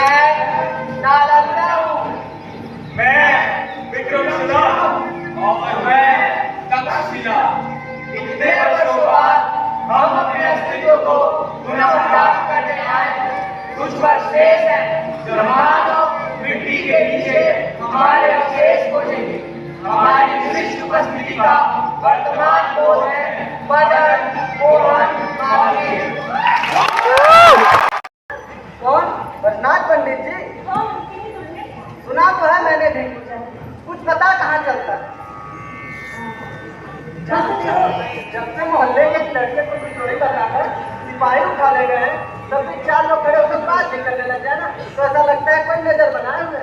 मैं नालंदा हूँ। मैं विक्रमशिला और मैं तक्षशिला। इतने वर्षों बाद हम अपने अस्तित्व को पुनः प्राप्त करने आए। कुछ वर्ष शेष है, जमात और मिट्टी के नीचे हमारे अवशेष खोजेंगे। हमारी विशिष्ट उपस्थिति का वर्तमान बोध है मदन मोहन मालवीय। कौन? बरनाथ पंडित जी? सुना तो है मैंने भी, कुछ पता कहाँ चलता है। जब से मोहल्ले के लड़के को चोरी बताकर सिपाही उठा ले गए, तब भी 4 लोग खड़े होकर बात भी करने लग जाए ना, तो ऐसा लगता है कोई नजर बनाए हुए।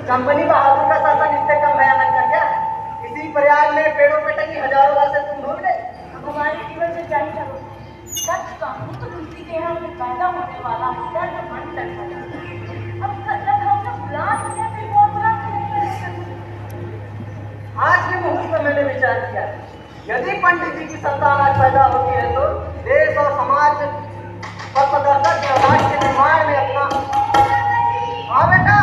कंपनी बहादुर का शासन इससे कम भयानक था क्या? इसी प्रयाग में पेड़ों पे टंगी हजारों लाशें तुम ढूंढ गए। हमारे जीवन में क्या ही करो, सच कहूँ तो दूसरी के यहाँ से पैदा होने वाला डर मन डरता था। अब जब हम लोग बुला दिया तो बहुत बुरा आज के मुहूर्त में मैंने विचार किया, यदि पंडित जी की संतान आज पैदा होती है तो देश और समाज पर प्रदर्शक समाज के निर्माण में अपना। हाँ बेटा,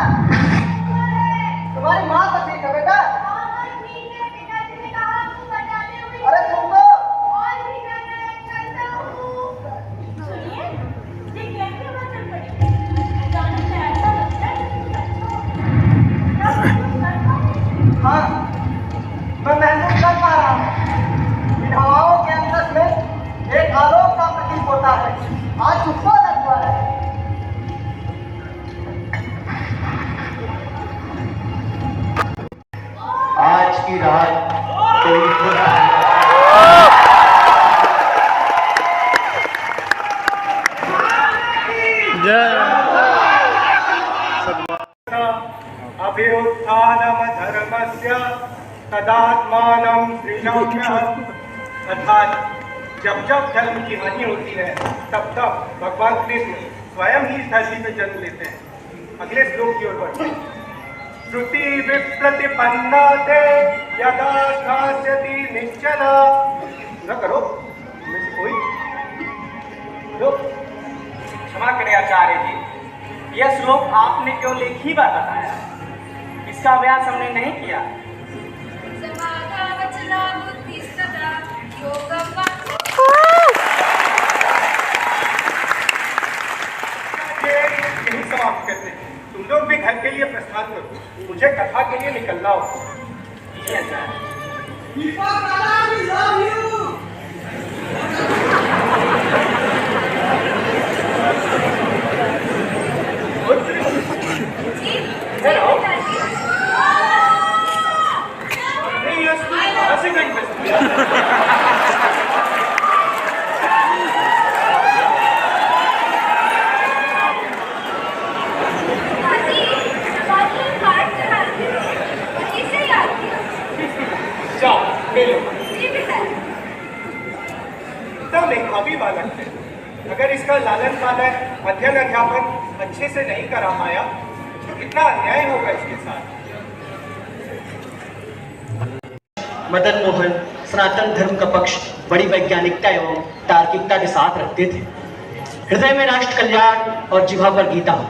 तुम्हारी माँ तो ठीक है बेटा? अरे तुमको हाँ, मैं महसूस कर पा रहा हूँ। इन हवाओं के अंदर में एक आलोक का प्रतीक होता है। आज उसको लग हुआ है। आज की रात कोई अभ्युत्थानम धर्मस्य तदात्मानं सृजाम्यहम्। अर्थात जब जब धर्म की हानि होती है तब तब भगवान कृष्ण स्वयं ही इस धरती में जन्म लेते हैं। अगले श्लोक की ओर बढ़ते हैं। श्रुति विप्रतिपन्ना ते यदा स्थास्यति निश्चला। न करो में से कोई क्षमा करें आचार्य जी, यह श्लोक आपने केवल एक ही बार बताया, इसका अभ्यास हमने नहीं किया। यही समाप्त करते हैं। तुम लोग भी घर के लिए प्रस्थान करो, मुझे कथा के लिए निकलना होगा। जी आचार्य। बालक है, अगर इसका लालन पालन अध्ययन अध्यापन अच्छे से नहीं करा पाया तो कितना अन्याय होगा इसके साथ। मदन मोहन सनातन धर्म का पक्ष बड़ी वैज्ञानिकता एवं तार्किकता के साथ रखते थे। हृदय में राष्ट्र कल्याण और जिह्वा पर गीता हो,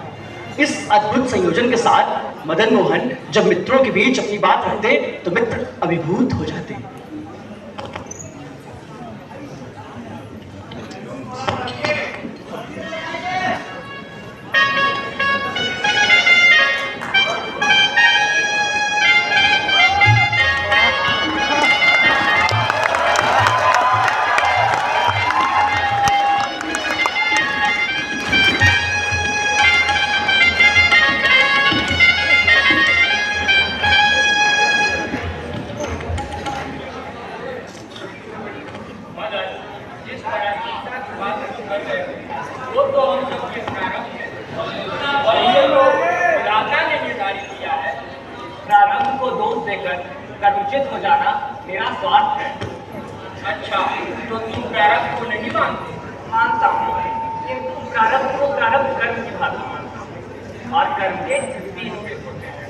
इस अद्भुत संयोजन के साथ मदन मोहन जब मित्रों के बीच अपनी बात रखते तो मित्र अभिभूत हो जाते। प्रारंभ को दोष देकर कलुषित हो जाना मेरा स्वार्थ है। अच्छा, तो तुम प्रारब्ध को नहीं मानते? मानता हूँ, किंतु प्रारब्ध को प्रारब्ध कर्म की भांति मानता हूँ और कर्म के 3 भेद होते हैं,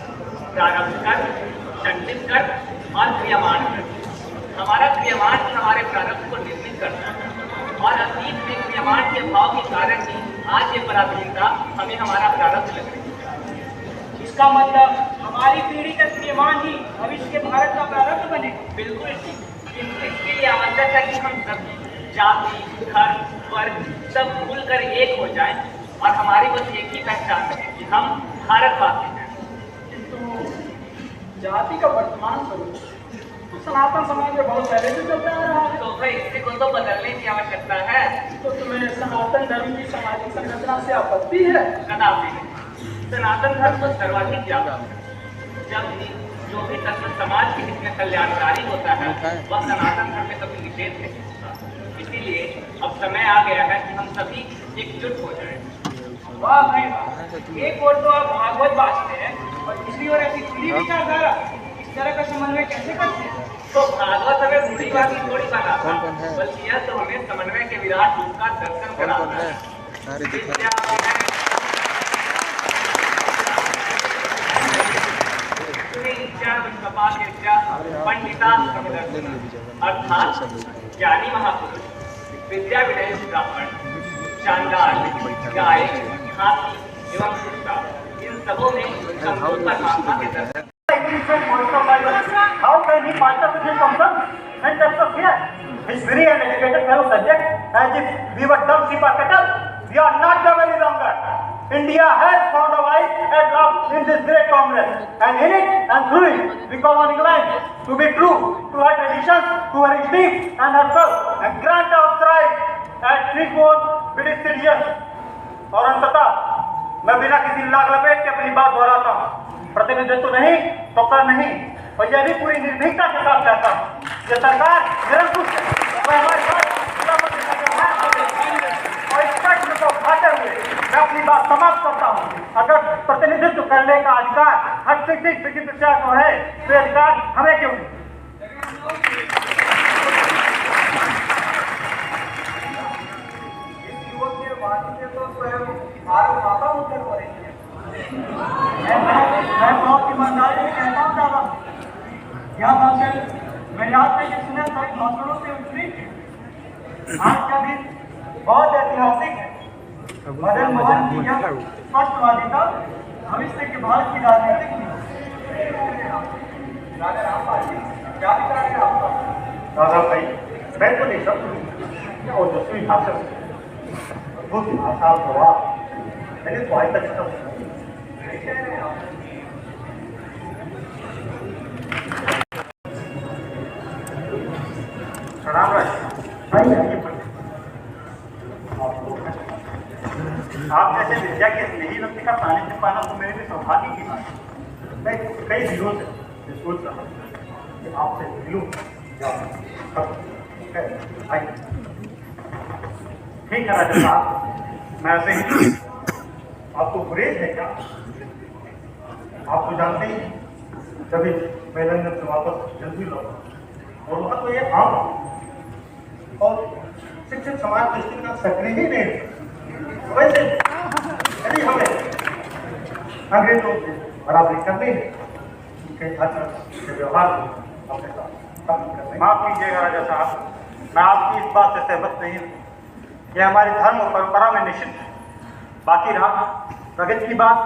प्रारब्ध कर्म, संचित कर्म और क्रियमान कर्म। हमारा क्रियमान हमारे प्रारब्ध को निर्मित करता है प्रमाण के अभाव के कारण ही आज ये पराधीनता हमें हमारा प्रारब्ध लग रही है। इसका मतलब हमारी पीढ़ी तक निर्माण ही भविष्य के भारत का प्रारंभ बने। बिल्कुल ठीक, किंतु इसके लिए आवश्यक है कि हम सब जाति, धर्म, वर्ग सब भूलकर एक हो जाएं और हमारी बस एक ही पहचान है कि हम भारतवासी हैं। किंतु जाति का वर्तमान स्वरूप सनातन समाज में बहुत पहले से चलता आ रहा है। तो भाई इसी को तो बदलने की आवश्यकता है। तो तुम्हें सनातन धर्म की सामाजिक संरचना से आपत्ति है? कदापि नहीं। सनातन धर्म को सर्वाधिक व्यापक है। जब भी जो भी तत्व समाज के हित में कल्याणकारी होता है वह सनातन धर्म में कभी निषेध नहीं होता। इसीलिए अब समय आ गया है कि हम सभी एकजुट हो जाएं। वाह भाई वाह, एक ओर तो आप भागवत बांटते हैं और दूसरी ओर ऐसी खुली विचारधारा, इस तरह का समन्वय कैसे करते हैं? तो भागवत हमें रूढ़िवादी थोड़ी बनाता, बल्कि यह तो हमें समन्वय के विराट रूप का दर्शन कराता है। विद्या, पंडिता अर्थात ज्ञानी महापुरुष, विद्या विनय ब्राह्मण, शानदार गायक, हाथी एवं कुत्ता, इन सबों में संपूर्ण परमात्मा के दर्शन। How can he master with his concerns and depth of fear? His very uneducated fellow subject, as if we were dumb sheep or cattle. We are not the very longer. India has found a wife at last in this great Congress, and in it and through it, we call on England to be true to her traditions, to her instincts and herself, and grant our strive at threefold British citizens. और अंततः मैं बिना किसी लाग लपेट के अपनी बात दोहराता हूँ। प्रतिनिधित्व नहीं तो कर नहीं, और यह भी पूरी निर्भीकता के साथ कहता हूँ। ये सरकार निरंकुश है, वह हमारे और इस प्रश्न को उठाते हुए मैं अपनी बात समाप्त करता हूँ। अगर प्रतिनिधित्व करने का अधिकार हर शिक्षित चिकित्सा को है तो अधिकार हमें क्यों नहीं? इस युवक के वाणी से तो स्वयं भारत माता मुझे हो रही है। मैं बहुत ईमानदारी से कहता हूँ दादा, यह भाषण मैं याद नहीं सुने सभी भाषणों से उत्कृष्ट। आज का दिन बहुत ऐतिहासिक है। मदन मोहन की यह स्पष्टवादिता भविष्य के भारत की राजनीतिक राजा रामपाल जी क्या विचार है आपका? दादा भाई, मैं तो नहीं सब ओजस्वी भाषण, अद्भुत भाषा प्रभाव मैंने तो आज तक खत्म। प्रणाम राज, आप जैसे विद्या के स्नेही व्यक्ति का सानिध्य पाना तो मेरे लिए सौभाग्य की बात है। मैं कई दिनों से ये सोच रहा हूँ कि आपसे मिलूं। ठीक है राजा साहब, मैं ऐसे ही आपको गुरेज है क्या? आप तो जानते ही कभी मैं लंदन से वापस जल्दी लौटा और वहाँ तो ये आम और शिक्षित समाज दृष्टि का सक्रिय ही नहीं। वैसे यदि हमें अंग्रेजों से बराबरी करनी है, उनके आचरण के व्यवहार को अपने साथ खत्म करने। माफ कीजिएगा राजा साहब, मैं आपकी इस बात से सहमत नहीं हूँ। यह हमारी धर्म और परंपरा में निश्चित है। बाकी रहा प्रगति की बात,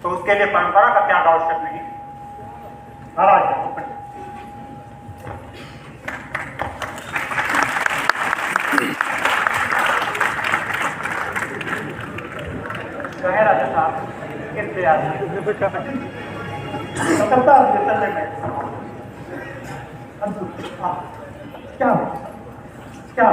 तो उसके लिए परंपरा का त्याग आवश्यक नहीं। नाराज कहे राजा साहब, किससे क्या क्या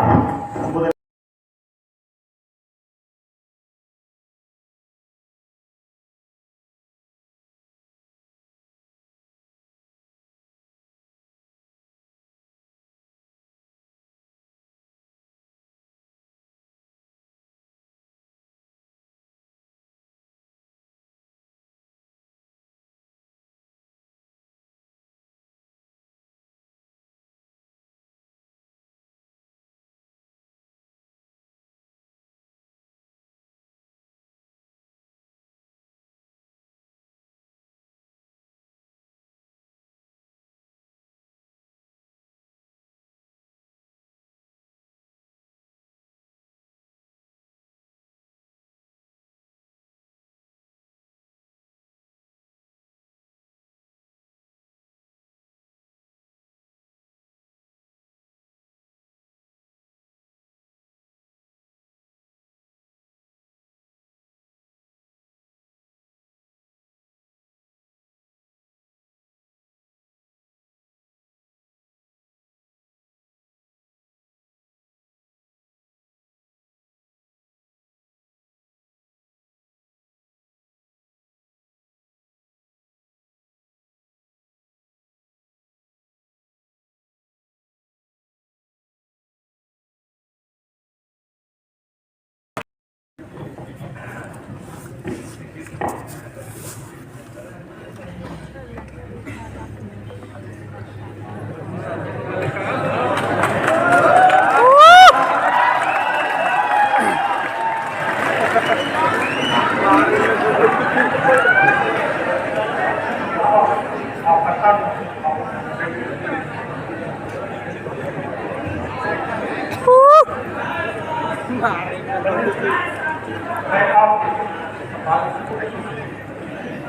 मैं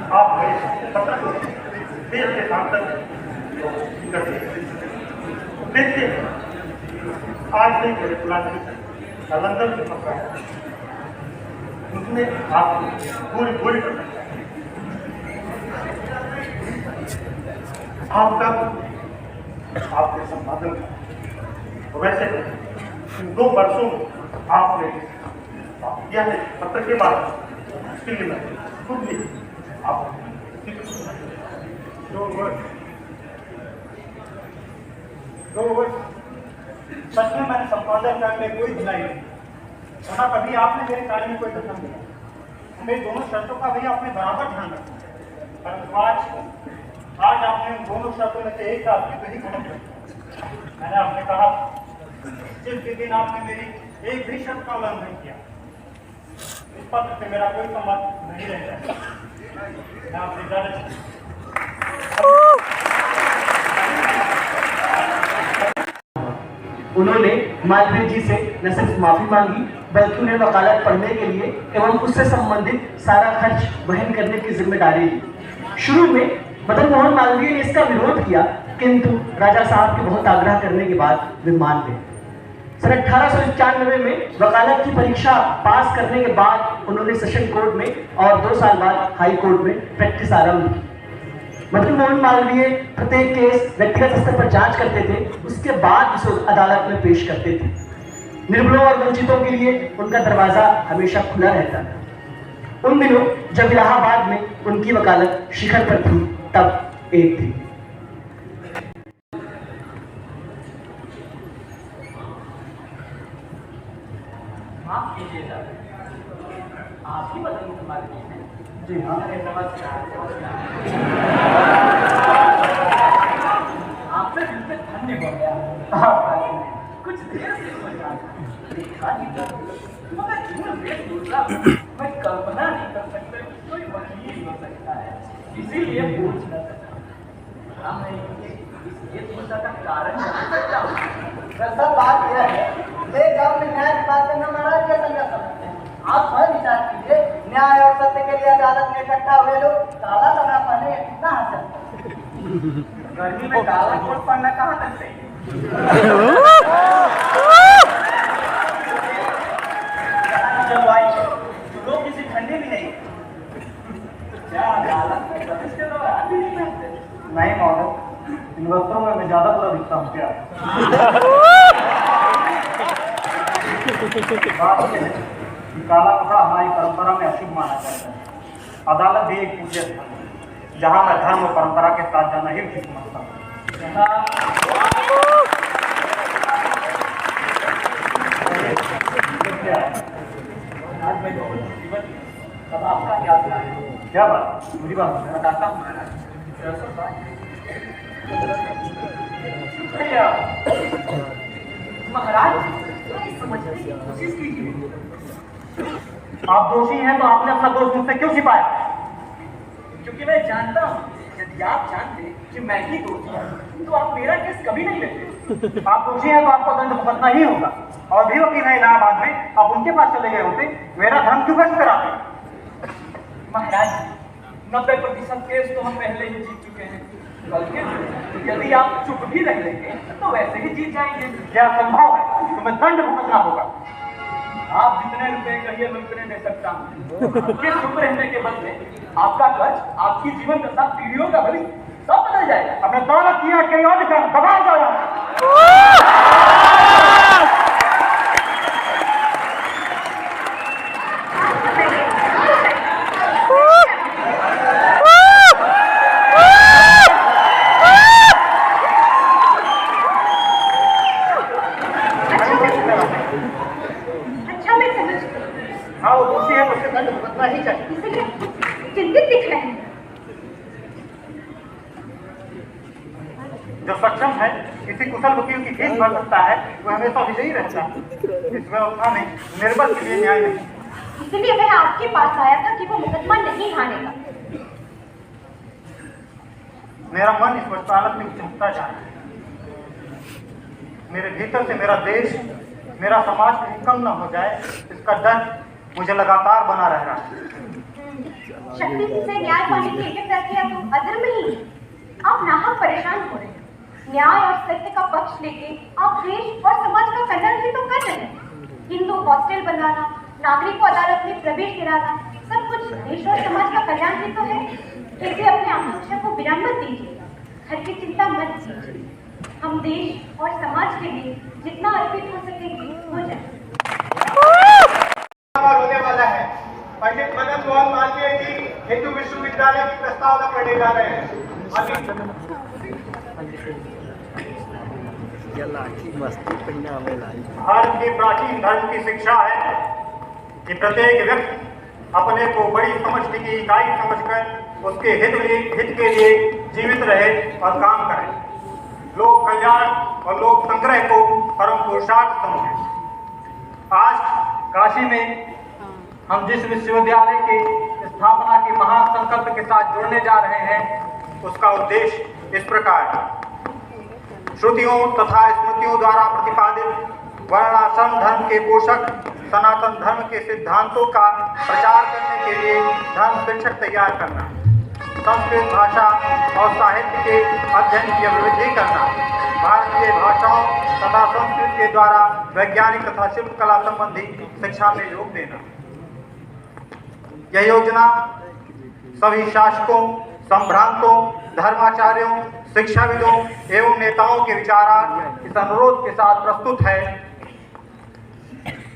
आप मेरे पत्र को देश के सांसद देखते हैं आज से मेरे पुराने लंदन से पत्र है उसमें आप पूरी पूरी आपका आपके संपादन का वैसे इन 2 वर्षों में आपने किया है पत्र के बाद उसके लिए मैं खुद भी आप सच में मैंने संपादन करने में कोई ढिलाई नहीं वरना कभी आपने मेरे कार्य में कोई दखल दिया मेरी दोनों शर्तों का भी आपने बराबर ध्यान रखा परंतु आज आपने इन दोनों शर्तों में से एक का आपकी ही खत्म कर मैंने आपने कहा जिस भी दिन आपने मेरी एक भी शर्त का उल्लंघन किया इस पत्र से मेरा कोई संबंध नहीं रहता मैं आपसे इजाजत उन्होंने मालवीय जी से न सिर्फ माफी मांगी बल्कि उन्हें वकालत पढ़ने के लिए एवं उससे संबंधित सारा खर्च वहन करने की जिम्मेदारी दी। शुरू में मदन मोहन मालवीय ने इसका विरोध किया किंतु राजा साहब के बहुत आग्रह करने के बाद वे मान गए। सन 1891 में वकालत की परीक्षा पास करने के बाद उन्होंने सेशन कोर्ट में और 2 साल बाद हाई कोर्ट में प्रैक्टिस आरंभ की। मदन मोहन मालवीय प्रत्येक केस व्यक्तिगत स्तर पर जांच करते थे उसके बाद उसे अदालत में पेश करते थे। निर्बलों और वंचितों के लिए उनका दरवाजा हमेशा खुला रहता था। उन दिनों जब इलाहाबाद में उनकी वकालत शिखर पर थी तब एक थी। माफ कीजिएगा, आप ही मदन मोहन मालवीय हैं? जी हाँ आपसे दिल से धन्य हो गया। कुछ देर से सोच रहा था, देखा नहीं था, मगर जीवन वेश दूसरा मैं कल्पना नहीं कर सकता कि कोई वकील हो सकता है, इसीलिए पूछना चाहता। हाँ, मैं ये पूछा का कारण जान सकता हूँ। दरअसल बात यह है, ये गांव में न्याय की बात करना महाराज ये संगत समझते हैं। आप स्वयं विचार कीजिए, न्याय और सत्य के लिए अदालत में इकट्ठा हुए लोग काला कपड़ा पहने कितना हासिल गर्मी में काला कोट पहनना कहाँ तक सही? लोग किसी ठंडी भी नहीं क्या अदालत में कभी इसके दौरान भी नहीं पहनते? नहीं महोदय इन वस्त्रों में मैं ज्यादा बुरा दिखता हूँ क्या बात यह है कि काला कपड़ा हमारी परंपरा में अशुभ माना जाता है। अदालत भी एक पूज्य स्थान है जहाँ मैं धर्म और परंपरा के साथ जाना ही उचित समझता हूँ। आज मैं बहुत जीवन तब आपका क्या सुना है? क्या बात मुझे बात बताता हूँ महाराज। दरअसल बात भैया महाराज समझने की कोशिश कीजिए। आप दोषी हैं तो आपने अपना दोष मुझसे क्यों छिपाया? क्योंकि मैं जानता हूँ यदि आप जानते कि मैं ही दोषी हूँ तो आप मेरा केस कभी नहीं लेते। आप दोषी हैं तो आपको दंड भुगतना ही होगा और भी वकील है इलाहाबाद में आप उनके पास चले गए होते मेरा धर्म क्यों कष्ट कराते? महाराज 90% केस तो हम पहले ही जीत चुके हैं, बल्कि यदि आप चुप भी रह लेंगे तो वैसे ही जीत जाएंगे। क्या संभव है? तुम्हें दंड भुगतना होगा। आप जितने रुपए कहिए मैं उतने दे सकता हूँ। आपके चुप रहने के बदले आपका कर्ज, आपकी जीवन दशा, पीढ़ियों का भविष्य सब बदल जाएगा। अपने दौलत किया कहीं और दिखा दबाव जाओ। हाँ वो दोषी है तो उससे दंड भुगतना ही चाहिए। चिंतित दिख रहे हैं। जो सक्षम है किसी कुशल वकील की फीस भर सकता है वो हमेशा विजयी रहता है। इसमें उतना नहीं निर्बल के लिए न्याय नहीं। इसलिए वह आपके पास आया था कि वो मुकदमा नहीं हारेगा। मेरा मन इस वकालत में चमकता जा रहा है। मेरे भीतर से मेरा देश मेरा समाज कहीं कम न हो जाए, इसका डर मुझे लगातार बना रह रहा है। शक्ति से न्याय पाने की एक प्रक्रिया तो अधर्म ही है। आप नाहक परेशान हो रहे हैं। न्याय और सत्य का पक्ष लेके आप देश और समाज का कल्याण भी तो कर रहे हैं। हिंदू हॉस्टल बनाना, नागरिक को अदालत में प्रवेश दिलाना, सब कुछ देश और समाज का कल्याण भी तो है। इसलिए अपने आकांक्षा को विराम मत दीजिएगा, घर की चिंता मत कीजिए। हम देश और समाज के लिए जितना अर्पित हो सकेंगे हो जाए। होने वाला है। पंडित मदन मोहन मालवीय जी हिंदू विश्वविद्यालय की प्रस्तावना पढ़ने जा रहे हैं। भारत के प्राचीन धर्म की शिक्षा है कि प्रत्येक व्यक्ति अपने को बड़ी समष्टि की इकाई समझकर उसके हित के लिए जीवित रहे और काम करे। लोक कल्याण और लोक संग्रह को परम पुरुषार्थ समझें। आज काशी में हम जिस विश्वविद्यालय के स्थापना के महान संकल्प के साथ जुड़ने जा रहे हैं, उसका उद्देश्य इस प्रकार है। श्रुतियों तथा स्मृतियों द्वारा प्रतिपादित वर्णाश्रम धर्म के पोषक सनातन धर्म के सिद्धांतों का प्रचार करने के लिए धर्म शिक्षक तैयार करना, संस्कृत भाषा और साहित्य के अध्ययन की अभिवृद्धि करना, भारतीय भाषाओं तथा संस्कृत के द्वारा वैज्ञानिक तथा शिल्पकला संबंधी शिक्षा में योग देना। यह योजना सभी शासकों, संभ्रांतों, धर्माचार्यों, शिक्षाविदों एवं नेताओं के विचारार्थ इस अनुरोध के साथ प्रस्तुत है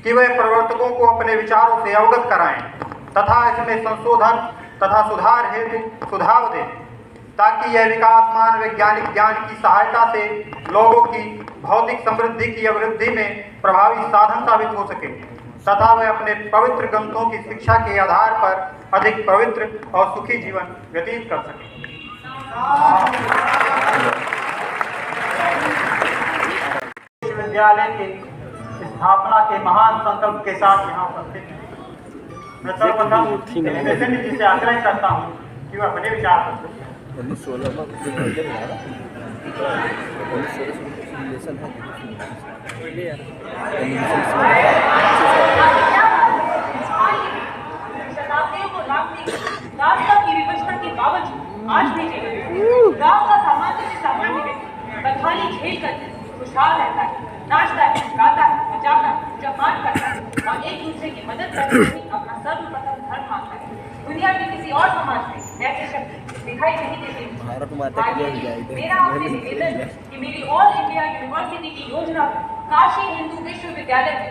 कि वे प्रवर्तकों को अपने विचारों से अवगत कराएं तथा इसमें संशोधन तथा सुधार हेतु सुझाव दें, ताकि यह विकासमान वैज्ञानिक ज्ञान की सहायता से लोगों की भौतिक समृद्धि की अभिवृद्धि में प्रभावी साधन साबित हो सके तथा वे अपने पवित्र ग्रंथों की शिक्षा के आधार पर अधिक पवित्र और सुखी जीवन व्यतीत कर सकें। विश्वविद्यालय के स्थापना के महान संकल्प के साथ यहाँ उपस्थित हैं। मैं सर्वप्रथम एलिमेशन जी से आग्रह करता हूँ कि वह अपने विचार शताब्दियों को रास्ता की विवशता के बावजूद आज भी गांव का सामान्य से सामान्य व्यक्ति बदहाली झेल कर खुशहाल रहता है, नाचता है, गाता है, बजाता है, पूजा पाठ करता है और एक दूसरे की मदद करके ही अपना सर्वप्रथम धर्म मानता है। दुनिया के किसी और समाज में ऐसे शब्द दिखाई नहीं देते। मेरा आपसे निवेदन है कि मेरी ऑल इंडिया यूनिवर्सिटी की योजना काशी हिंदू विश्वविद्यालय में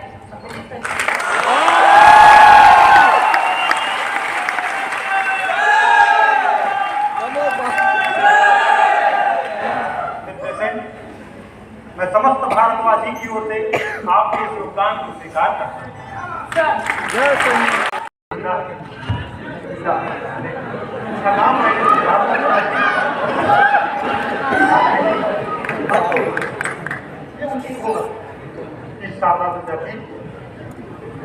मैं समस्त भारतवासी की ओर से आपके इस योगदान को स्वीकार करता हूँ। इसका नाम है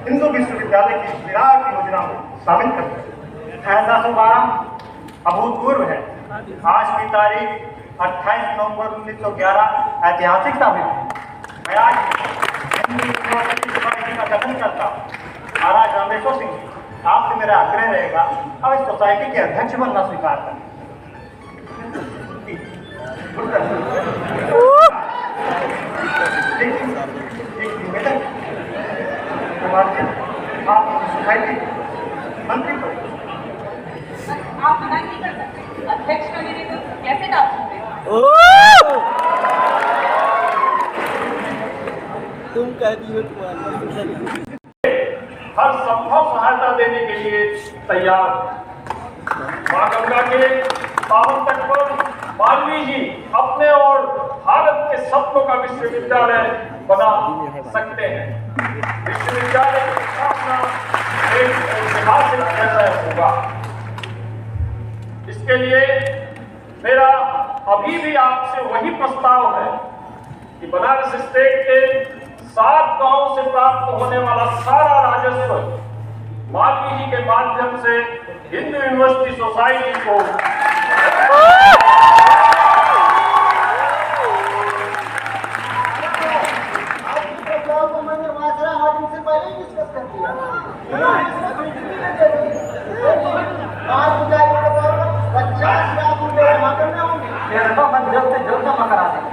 हिंदू विश्वविद्यालय की विराट योजना में शामिल करते हैं। ऐसा शुभारंभ अभूतपूर्व है। आज की तारीख 28 नवंबर 1911 ऐतिहासिक साबित है। मैं आज हिंदू यूनिवर्सिटी सोसाइटी का गठन करता हूँ। महाराज रामेश्वर सिंह जी, आपसे मेरा आग्रह रहेगा अब इस सोसाइटी के अध्यक्ष बनना स्वीकार करें। आप सोसाइटी मंत्री आप मना नहीं कर सकते। अध्यक्ष का नेतृत्व कैसे डाल सकते हैं? तुम कह दियो तुम्हारा हर संभव सहायता देने के लिए तैयार। मां गंगा के पावन तट पर मालवीय जी अपने और भारत के सपनों का विश्वविद्यालय बना सकते हैं। विश्वविद्यालय की स्थापना एक ऐतिहासिक निर्णय होगा। इसके लिए मेरा अभी भी आपसे वही प्रस्ताव है कि बनारस स्टेट के 7 गांवों से प्राप्त होने वाला सारा राजस्व मालवीय जी के माध्यम से हिंदू यूनिवर्सिटी सोसाइटी को पहले ही डिस्कस कर दिया। आज गुजारी के बाद 50 लाख रुपए जमा करने होंगे। मैं जल्द से जल्द जमा करा देंगे।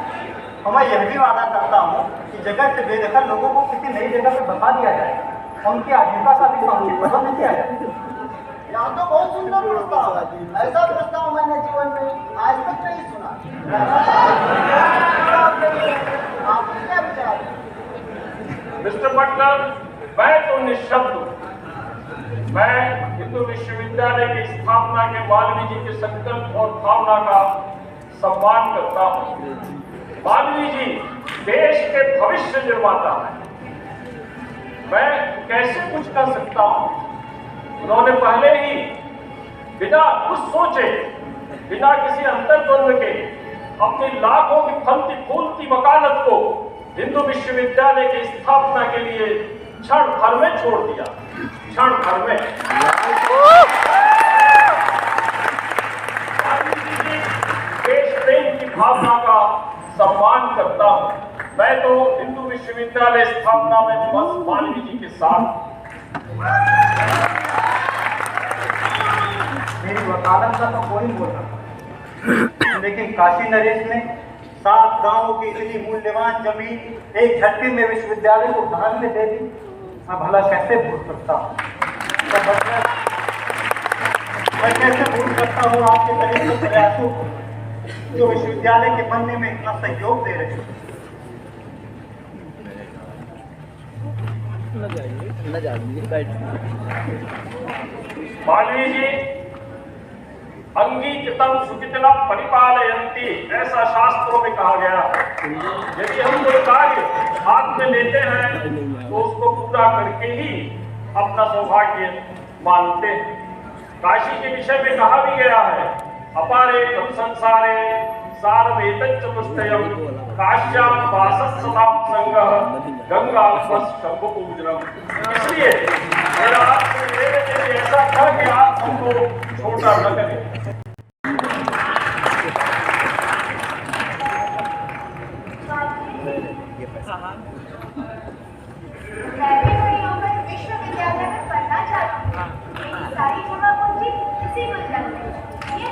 और मैं यह भी वादा करता हूँ कि जगह से बेदखल लोगों को किसी नई जगह पे बसा दिया जाए और उनकी आजीविका का भी समुचित प्रबंध किया जाए। यहाँ तो बहुत सुंदर प्रस्ताव है। ऐसा प्रस्ताव मैंने जीवन में आज तक नहीं सुना। आप क्या विचार हैं? मिस्टर बटलर, मैं तो निःशब्द हूँ। मैं हिंदू विश्वविद्यालय की स्थापना के वाल्मीकि जी के संकल्प और भावना का सम्मान करता हूँ। वाल्मीकि जी देश के भविष्य निर्माता हैं। मैं कैसे कुछ कर सकता हूँ? उन्होंने पहले ही बिना कुछ सोचे, बिना किसी अंतर्द्वंद के अपनी लाखों की फलती फूलती वकालत को हिंदू विश्वविद्यालय की स्थापना के लिए क्षण भर में छोड़ दिया। क्षण भर में। देश प्रेम की भावना का सम्मान करता हूँ। मैं तो हिंदू विश्वविद्यालय स्थापना में बस वाल्मीकि जी के साथ। मेरी वकालत का तो कोई बोल रहा, लेकिन काशी नरेश ने 7 गांवों की इतनी मूल्यवान जमीन एक झटके में विश्वविद्यालय को दान में दे दी। मैं भला कैसे भूल सकता हूँ? मैं कैसे भूल सकता हूँ आपके करीब के प्रयासों को जो विश्वविद्यालय के बनने में इतना सहयोग दे रहे हैं। वाल्मीकि जी अंगीकृतं सुकृतं परिपालयन्ति, ऐसा शास्त्रों में कहा गया है। यदि हम कोई कार्य हाथ में लेते हैं तो उसको पूरा करके ही अपना सौभाग्य मानते हैं। काशी के विषय में कहा भी गया है, अपारे तम संसारे सारवेदं चतुष्टयम् काश्यां वासः सदा संगः गंगा शंभु पूजनम। इसलिए मेरा आपसे निवेदन है कि ऐसा कर कि आप हमको छोटा न करें। मैं भी बड़ी होकर विश्वविद्यालय में पढ़ना चाहती हूँ। मेरी सारी जगह पूंजी इसी गुलशन में। ये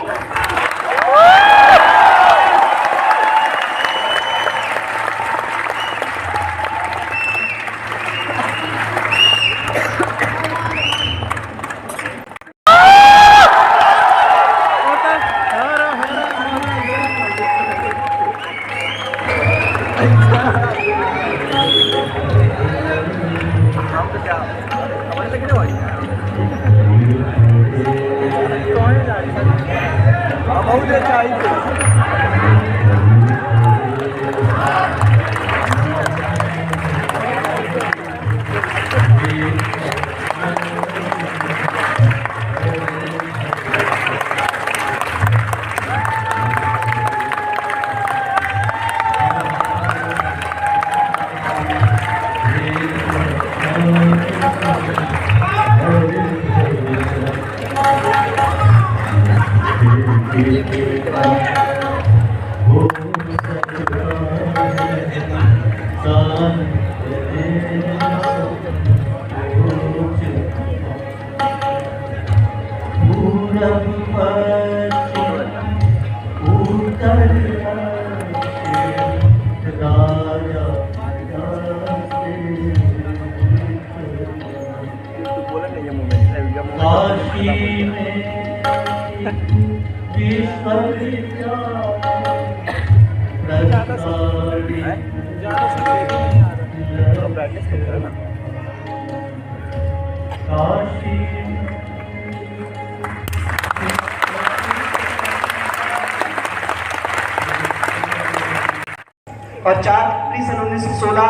और 4 अप्रैल सन 1916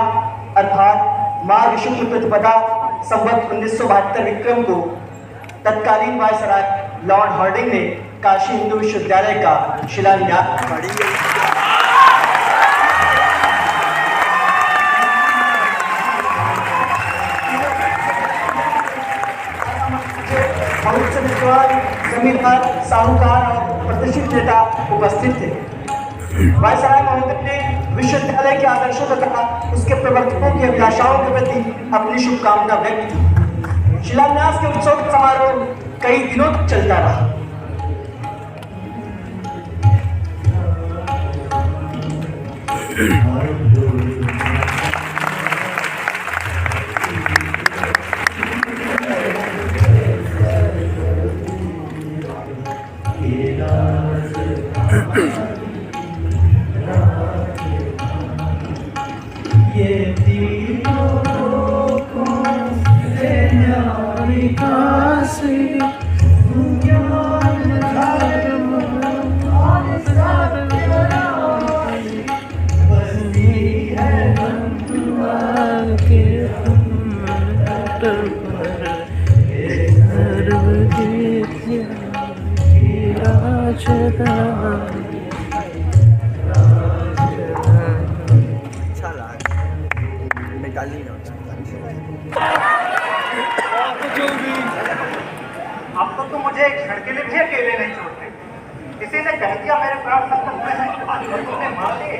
अर्थात माघ शुक्ल प्रतिपदा संवत 1972 विक्रम को तत्कालीन वायसराय लॉर्ड हार्डिंग ने काशी हिंदू विश्वविद्यालय का शिलान्यास बहुत से विद्वान, जमींदार, साहूकार और प्रतिष्ठित नेता उपस्थित थे। वायसराय महोदय ने विश्वविद्यालय के आदर्शों तथा उसके प्रवर्तकों की अभिलाषाओं के प्रति अपनी शुभकामना व्यक्त की। शिलान्यास के उत्सव समारोह कई दिनों तक चलता रहा। अब तो तुम मुझे एक क्षण के लिए भी अकेले नहीं छोड़ते। किसी ने कह दिया मेरे प्राण संकट में हैं, और तुमने मार लिए।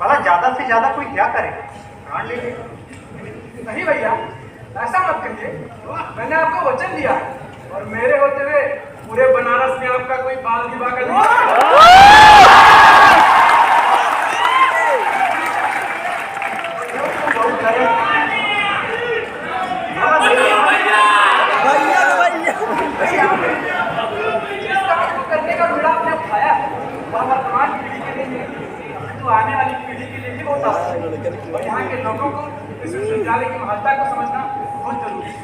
भला ज्यादा से ज्यादा कोई क्या करे, प्राण ले ले। नहीं भैया, ऐसा मत करिए। मैंने आपको वचन दिया है और मेरे होते हुए पूरे बनारस में आपका कोई बाल विवाह का करने का बीड़ा आपने उठाया वह वर्तमान पीढ़ी के लिए नहीं, तो आने वाली पीढ़ी के लिए भी होता है। और यहाँ के लोगों को इस विश्वविद्यालय की महत्ता को समझना बहुत जरूरी है।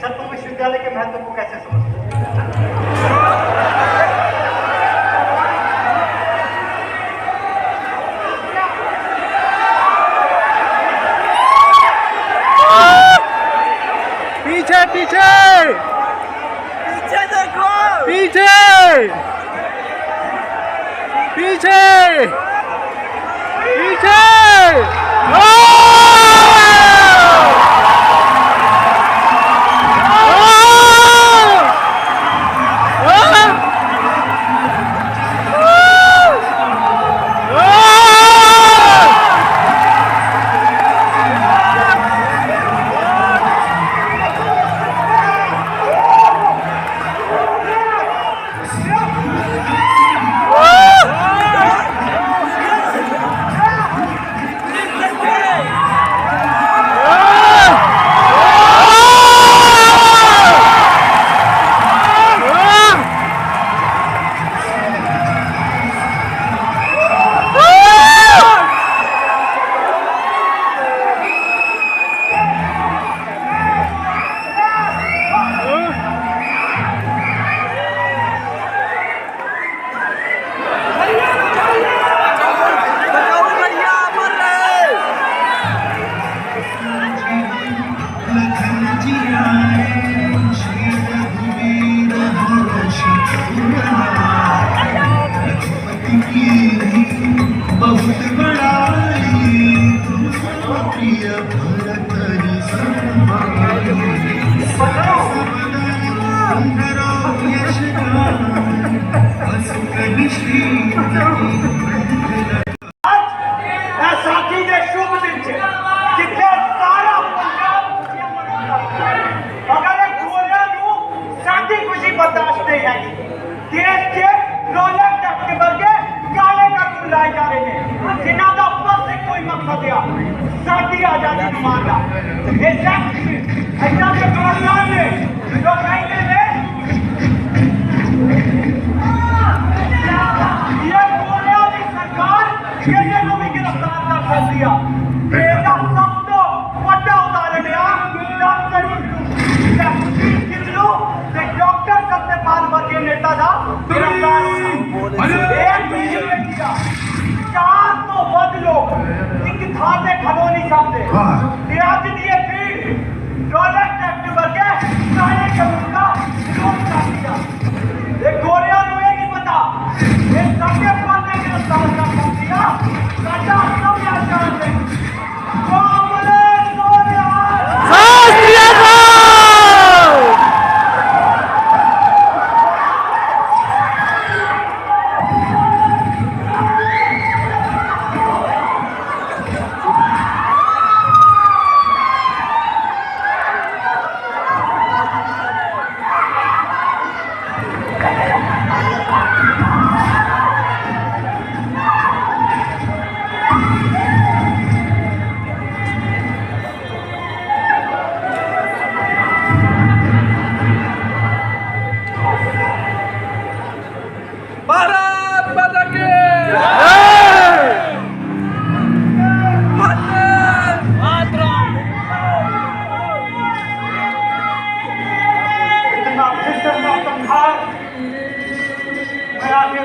सर, तुम विश्वविद्यालय के महत्व को कैसे समझते हो? पीछे पीछे पीछे देखो, पीछे पीछे पीछे।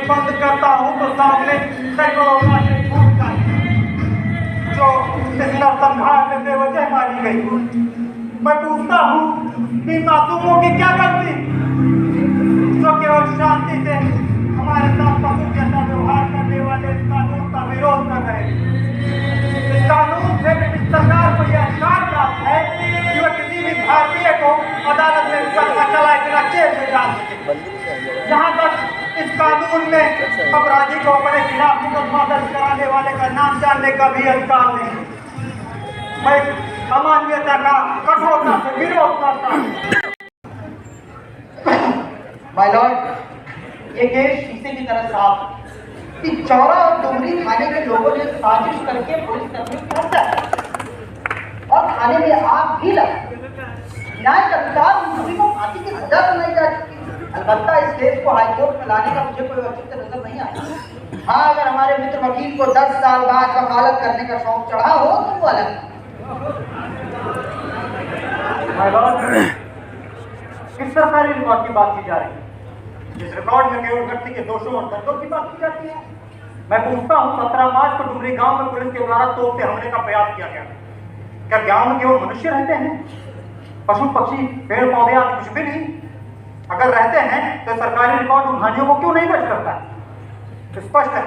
बंद करता हूँ तो सामने सैकड़ों लाशें छूट जाती हैं, जो इस नरसंहार में बेवजह मारी गई। मैं पूछता हूँ कि मासूमों की क्या गलती, जो केवल शांति से हमारे साथ पशु जैसा व्यवहार करने वाले इस कानून का विरोध कर रहे हैं। इस कानून से ब्रिटिश सरकार को यह अधिकार प्राप्त है कि वह किसी भी भारतीय को अदालत में मुकदमा चलाए बिना जेल में डाल सके। जहाँ तक इस कानून में अपराधी को अपने खिलाफ मुकदमा दर्ज कराने वाले का नाम जानने का भी अधिकार नहीं। मैं अमानवीयता का कठोरता से विरोध करता हूँ। माय लॉर्ड, ये केस शीशे की तरह साफ कि चौरा और डुमरी थाने के लोगों ने साजिश करके पुलिस कर्मियों की हत्या की और थाने में आग भी लगी। न्याय के अनुसार उन सभी को फांसी की सजा सुनाई जा चुकी है। अलबत्ता इस केस को हाईकोर्ट में लाने का मुझे कोई औचित्य नजर नहीं आता। हाँ, अगर हमारे मित्र वकील को 10 साल बाद वकालत करने का शौक चढ़ा हो तो वो अलग। माय लॉर्ड, किस सरकारी रिकॉर्ड की बात की जा रही है? जिस रिकॉर्ड में केवल व्यक्ति के दोषों और दंडों की बात की जाती है। मैं पूछता हूँ, 17 मार्च को डुमरी गांव में पुलिस के द्वारा तोप से हमले का प्रयास किया गया। क्या गांव में केवल मनुष्य रहते हैं, पशु पक्षी पेड़ पौधे आदि कुछ भी नहीं? अगर रहते हैं तो सरकारी रिकॉर्ड उन हानियों को क्यों नहीं दर्ज करता है? स्पष्ट है,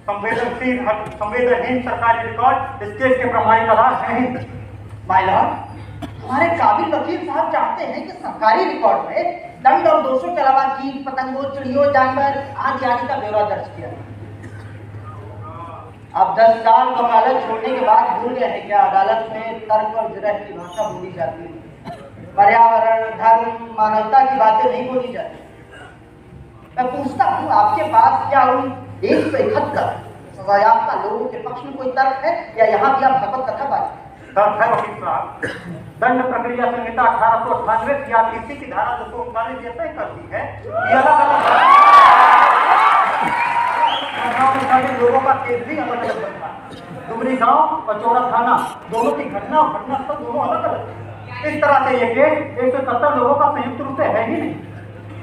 संवेदनहीन सरकारी रिकॉर्ड इस केस के प्रमाणिक आधार है ही। माय लॉर्ड, हमारे काबिल वकील साहब चाहते हैं कि सरकारी रिकॉर्ड में दंड और दोषों के अलावा कीट पतंगों, चिड़ियों, जानवर आदि का ब्यौरा दर्ज किया। अब 10 साल वकालत छोड़ने के बाद भूल गए हैं क्या अदालत में तर्क और जिरह की भाषा बोली जाती है, पर्यावरण, धर्म, मानवता की बातें नहीं बोली जाती। मैं पूछता हूँ, आपके पास क्या उन 171 सजायाफ्ता लोगों के पक्ष में कोई तर्क है या यहाँ भी आप भगवत कथा बात? तर्क है वकील साहब। दंड प्रक्रिया संहिता 1898 की आरटीसी की धारा 239 ये तय करती है कि अलग अलग लोगों का केस भी अलग अलग बनता है। डुमरी गांव और चौरा थाना दोनों की घटना और घटनास्थल दोनों अलग अलग। इस तरह से ये केस 171 लोगों का संयुक्त रूप से है ही नहीं,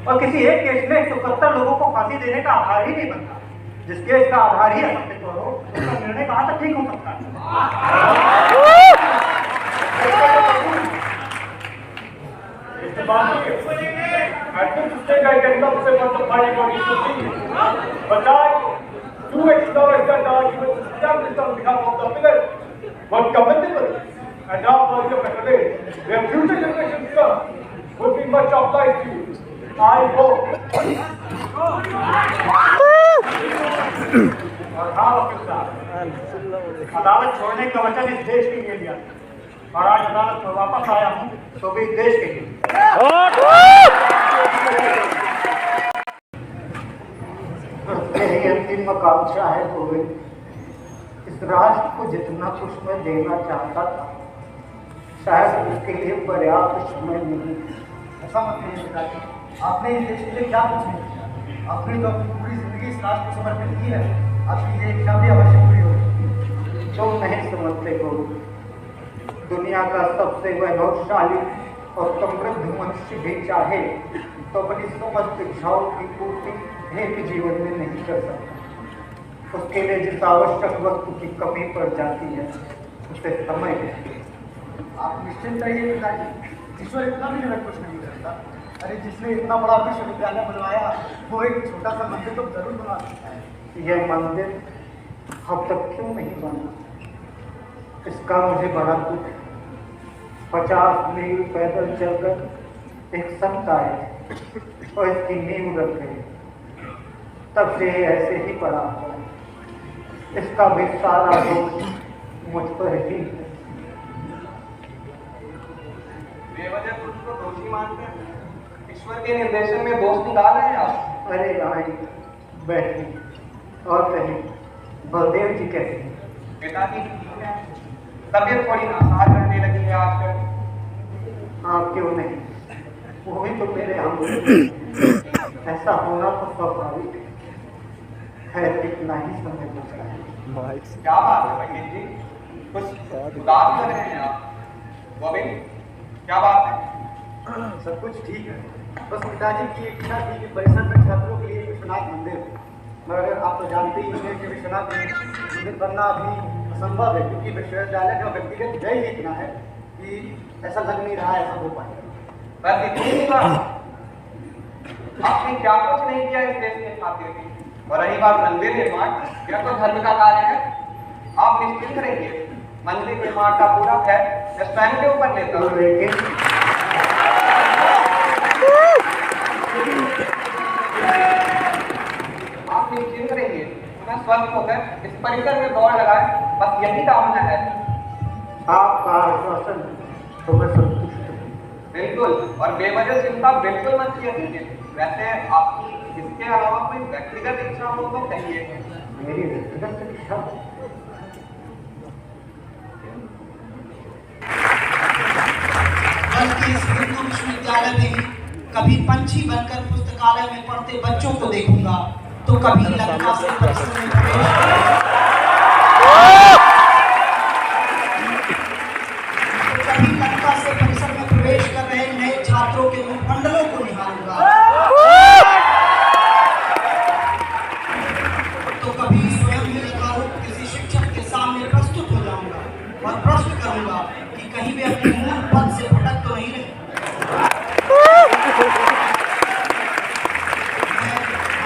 और किसी एक केस में 171 लोगों को फांसी देने का आधार ही नहीं बनता। जिस केस का आधार ही अस्तित्व हो, उसका निर्णय कहाँ तक ठीक हो सकता है? At this stage, I can now say what the party body should be. But I do acknowledge that the argument established on behalf of the village was commendable. And now, for your today, where future generations come, would be much obliged to you. I hope. और हाँ वकील साहब, अदालत छोड़ने का वचन इस देश के लिए लिया और आज अदालत में वापस आया हूँ तो भी इस देश के लिए। मेरी अंतिम आकांक्षा है गोविंद, इस राष्ट्र को जितना कुछ मैं देना चाहता था शायद उसके लिए पर्याप्त समय नहीं। ऐसा मत कहिए पिताजी, आपने इस देश के लिए क्या कुछ नहीं किया। आपने तो अपनी पूरी जिंदगी इस राष्ट्र को समर्पित की है। आपकी ये इच्छा भी अवश्य पूरी होगी। तुम नहीं समझते हो, दुनिया का सबसे वैभवशाली और समृद्ध मनुष्य भी चाहे तो अपनी समस्त इच्छाओं की पूर्ति एक जीवन में नहीं कर सकता। उसके लिए जिस आवश्यक वस्तु की कमी पड़ जाती है उसे समय है। आप निश्चिंत रहिए पिताजी, ईश्वर इतना भी कुछ नहीं करता। अरे जिसने इतना बड़ा विश्वविद्यालय बनवाया वो एक छोटा सा मंदिर तो जरूर बना सकता है। यह मंदिर अब तक क्यों नहीं बना, इसका मुझे बड़ा दुख है। 50 मील पैदल चलकर एक संत आए और इसकी नींव रख गए, तब से ऐसे ही पड़ा हुआ है। इसका भी सारा दोष मुझ पर ही है। बेवजह खुद को दोषी मानते हैं, ईश्वर के निर्देशन में दोष निकाल रहे हैं आप। अरे आई बैठे और कहीं बलदेव जी कैसे हैं? पिताजी ठीक है, तबीयत थोड़ी नासाज रहने लगी है आजकल। हाँ क्यों नहीं, वो भी तो मेरे हम ऐसा होना तो स्वाभाविक है, कितना ही समय लगता है। क्या बात है पंडित जी, कुछ उदास लग रहे हैं आप। गोविंद, क्या बात है? सब कुछ ठीक है, बस पिताजी की इच्छा थी कि परिसर में छात्रों के लिए विश्वनाथ मंदिर मगर आप तो जानते ही हैं कि विश्वनाथ पंडित बनना अभी असंभव है, क्योंकि विश्वविद्यालय का व्यक्तिगत व्यय ही इतना है कि ऐसा लग नहीं रहा ऐसा हो पाएगा। बस इतनी ही बात। आपने क्या कुछ नहीं किया इस देश के खातिर भी। और रही बात मंदिर निर्माण, यह तो धर्म का कार्य है। आप निश्चिंत रहिए, मंदिर निर्माण का पूरा खैर मैं स्वयं के ऊपर लेता हूँ। आप निश्चिंत रहिए, मैं स्वस्थ होकर इस परिसर में दौड़ लगाए, बस यही कामना है। आपका आश्वासन तो मैं संतुष्ट हूँ। बिल्कुल, और बेवजह चिंता बिल्कुल मत कीजिए। वैसे आपकी इसके अलावा कोई व्यक्तिगत इच्छा हो तो कहिए। मेरी व्यक्तिगत इच्छा बल्कि इस हिंदू विश्वविद्यालय में ही कभी पंछी बनकर पुस्तकालय में पढ़ते बच्चों को देखूंगा, तो कभी लंका से परिसर में प्रवेश कर रहे नए छात्रों के मुखमंडलों को निहारूंगा, तो कभी स्वयं ही यथारूप किसी शिक्षक के सामने प्रस्तुत हो जाऊंगा और प्रश्न करूंगा कि कहीं वे अपने मूल पद से भटक तो नहीं रहे।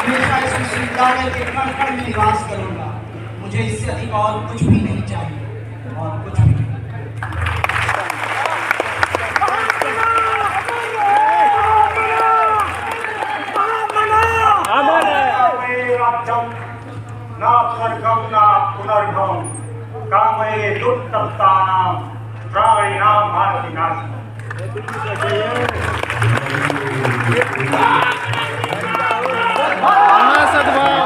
मैं हमेशा इस विश्वविद्यालय के कण कण में निवास करूंगा। मुझे इससे अधिक और कुछ भी नहीं चाहिए, और कुछ भी नहीं। ना स्वर्गम ना पुनर्भवम कामये दुष्टप्तानां प्राणिनां भारतीनाशम्। सद्भाव